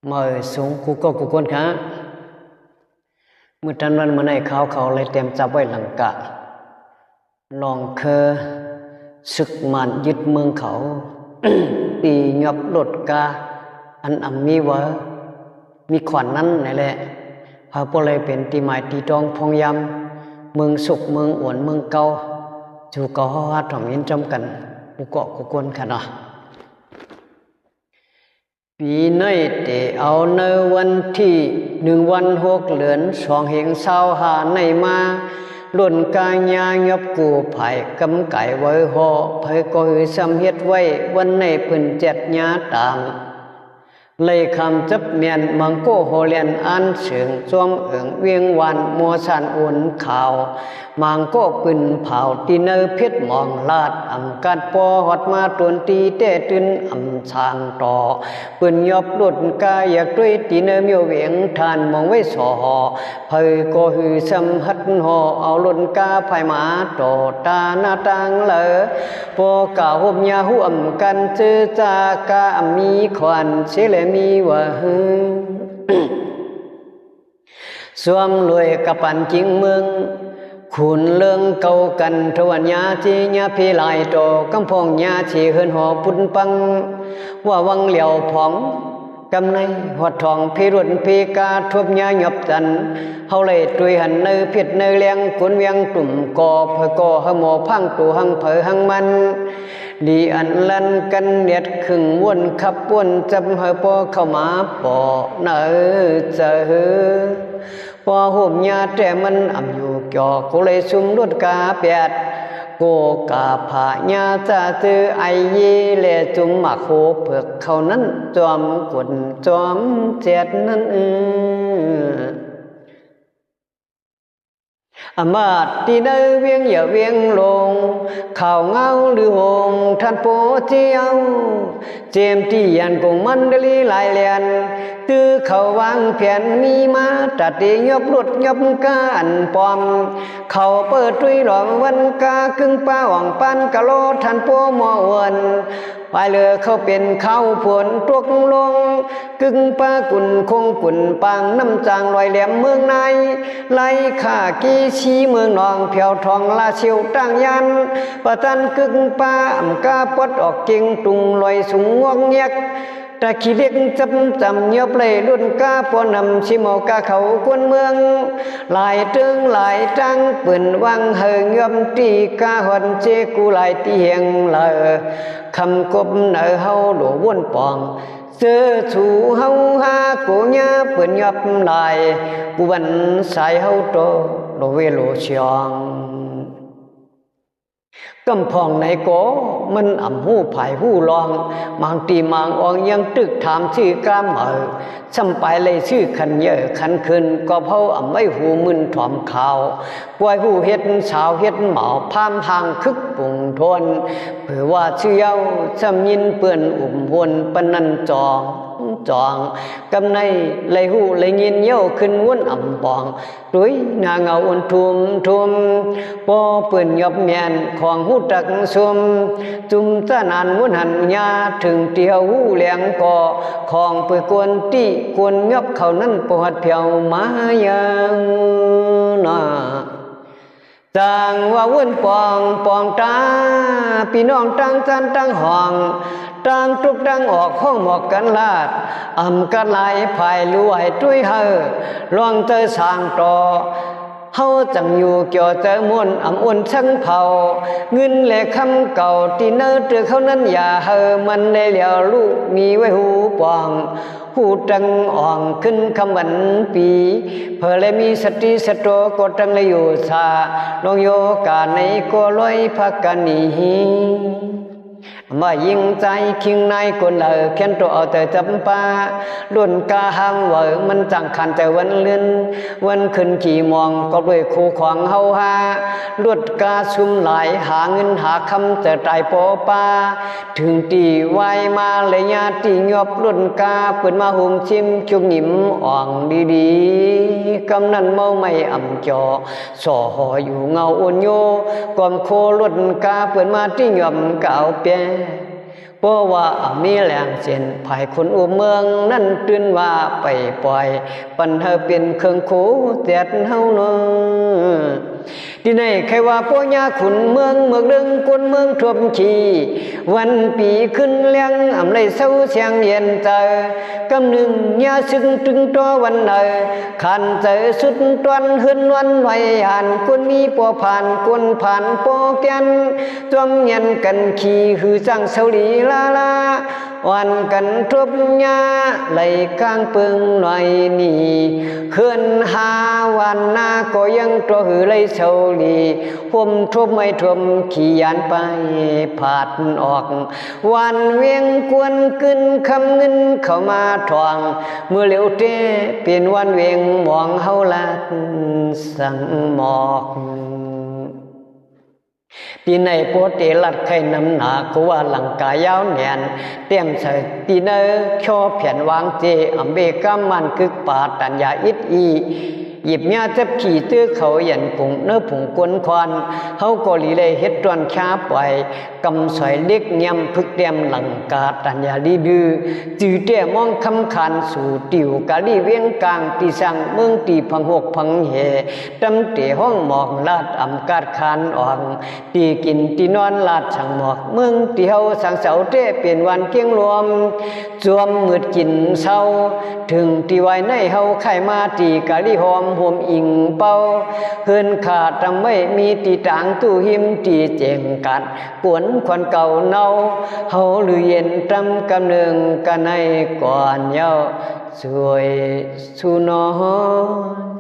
mời xuống cú cô của con kháมื่อทันวันมื่อในเขาเลยเตรียมจับไว้หลังกะลองเคอศึกมันยึดเมืองเขา ตีหยบหลดกาอันมีวะมีขวัญนั้นนี่แหละพาพวกเลยเป็นตีหมายตีตองพองยำเมืองสุขเมืองอ้วนเมืองเก่าจูก็ฮัดถ่อมยินจำกันอุกเกาะกุกวนขนาดปีในเตเอาในวันที่1 วัน 6 เดือน2 เหงเศร้าหาในมาล้นกายาหยบกูไผ่กำไก่ไว้หอไผ่ก็หือซ้ำเฮ็ดไว้วันในเพิ่นเจ็ดญาตามเลยคำจับเมียนมังโกโฮเลียนอันเสียงจวมเอิงเวียงวันมัวสันอุ่นข่าวมังโกปืนเผาตีเนอเพชรมองลาดกัดปอหอดมาตวนตีเตะตื่นชางต่อปืนยบหลุดกายอยากด้วยตีเนอเมียวเวียงทานมองไว้สอเพยก็หือซ้ำหัดหอเอาหลุนกาไผ่หมาต่อตาหน้าตังเลอปอกาหุบยาหุมกันเจอจากามีขวัญเชลมีว่าสวมรวยกับปันจิงเมืองขุนเรื่องเก่ากันทวันยาจีญาพีลายโตกำพองยาชีเฮินหอปุ่นปังว่าวังเหลียวผองกำในหอดทองพิรุณพีกาทบยาหยบจันเฮาเลยตุยหันเนอเพียดเนอเลียงกุนเวียงตุ่มกอเพอกอหมอพังตูหังเผอหังมันดีอันลันกันเน็ดขึงวนขับวนจำเฮปอเข้ามาปอเนอเจอปอห่มยาแต่มันอยู่เกี่ยวก็เลยซุ่มรถกาเปียดโกกาผาญาจะจือไอเยเลจุมมาโคเผือกเขานั้นจอมกุนจอมเจ็ดนั้นอมาตตีเนอเวียงอย่าเวียงลงข่าวเงาหรือหงท่านโปเจียวเจมที่ยันกงมันเดลีหลายเลียนตื้อเขาวางแผ่นมีมาตัดตียบรถยบกาอันปอมเขาเปิดตุยหลองวันกากึ่งป้าหวังปันกะโลท่านโปมอวนไปเลือเขาเป็นเขาผลตวกลงกึ่งป้ากุนคงกุนปังน้ำจางลอยแหลมเมืองในไล่ข่ากี้ชีเมืองนองเพียวทองลาเชียวตั้งยันประจันกึ่งป้าอ่ำกาปดออกเก่งตุงลอยสูงงวงเงียกตะขี้เล็กจำยบเลยรุ่นกาปนำชิมอกาเขากวนเมืองหลายตึงหลายจังปืนวังเฮงยมตีกาหอนเจกูหลายตีเฮียงเลยคำกบเนอเฮาหลววนปองเจอถูเฮาหากูญาปืนยบลายกูบันสายเฮาโตโลเวโลเชียงกำพองในโกมันหูไผ่หูลองบางตีมางอองยังตึกถามชื่อกามซ้ำไปเลยชื่อขันเยอะขันคืนก็เพราไม่หูมึนถ่อมข่าวกวยหูเฮ็ดสาวเฮ็ดเหมาพามหางคึกปุ่งทนเผื่อว่าเชี่ยวจำยินเปื่อนวนปนันจองกำในเลยหูเลยยินเย้าขึ้นวนปองด้วยนางเอาอุ่นทุ่มปอเปื่อนยบเมียนของหูตักซุมจุมตะนานวนหันยาถึงเตียวหูแหลงก่อของเปื่อกวนตีกวนยบเขานั้นปวดเพียวมายังนาจางว่าวุ่นปองตาพี่น้องตั้งจันตั้งห้องตั้งทุกตั้งออกห้องหมอกกันลาดกันไหลภายรวยตุ้ยเฮอลองเจอสางต่อเฮาจังอยู่เกี่ยวเจอมวนอุ่นช่างเผาเงินแหลกคำเก่าที่เนื้อเตือเขานั้นอย่าเฮอมันได้เหลียวลูกมีไว้หูปองหูจังอ่องขึ้นคำวันปีเพื่อเลยมีสติสโตก็จังเลยอยู่สาลงโยกาในก็ลอยพักกันนี้มายิงใจคิงในคนเขียนตัวเอาแต่จำปาล้วนกาหางเวอมันจังขันแต่วันเลื่อนวันขึ้นขี่มองก็ด้วยคู่ขวางเฮาหาลวดกาซุ่มหลายหาเงินหาคำแต่ตายปอปาถึงตีไวมาเลยญาติยบล้วนกาเปิดมาหุ่มชิมจุกหยิมอ่องดีๆกำนันเมาไม่จอสอหออยู่เงาอุ่นโยกอมโคล้วนกาเปิดมาที่ยบเก่าเปีย เพราะว่ามีแรงเส้นภายคนอุเมืองนั่นตื่นว่าไปปล่อยปัญหาเป็นเครื่องโคแตดเฮาเนาะที่ไหนใครว่าพ่อยาขุนเมืองเรื่องกวนเมืองท่วมขีวันปีขึ้นเลี้ยงอำไรเศร้าเสียงเย็นใจกำหนึ่งยาซึ่งตึงตัววันเนอขันใจสุดตวนเฮือนวันไหวหันกวนมีปัวผ่านกวนผ่านปอแกนจอมเย็นกันขี่คือจังเสาลีลาลาวันกันทบยาไหลกลางปึงหน่อยนี่ขึ้นหาวันหน้าก็ยังตัวหือไหลเสาลีห่มทบไม่ทมขี่ยานไปผาดออกวันเวียงกวนขึ้นคำเงินเข้ามาทวงเมื่อเหลียวเตเปลี่ยนวันเวียงมองเฮาลัดสังหมอกตีในโปเตลัดไข่น้ำหนาก็ว่าหลังกายยาวแนนเตียงใส่ตีเนอชอเพียนวางเจอเมกามันกึกป่าตัญญาอิดอีหยิบยาจับขี่ตื้อเขาหยันปุ่งเนื้อผงกวนควันเฮาก็ลีเลยเฮ็ดตอนช้าปล่อยกำสอยเล็กยำพึกเตียมหลังกาตัญญาลีดื้อจื้อเตี้ยมองคำคันสู่ติวกาลีเวียงกลางตีสังเมืองตีพังหกพังเหตำเตห้องหมอกลาดอำกาดคานอ่องตีกินตีนอนลาดช่างหมอกเมืองตีเฮาสังเสาเต้เปลี่ยนวันเกียงรวมจวมมืดกินเศร้าถึงตีไว้ในเฮาไข่มาตีกาลีหอมห่วมอิงเป้าเฮือนขาดทำไม่มีตีต่างตู้หิมตีเจงกัดปวนควันเก่าเนาเฮาหรือเย็นตำกำเนืองกันให้ก่อนเย้าสวยสุนอน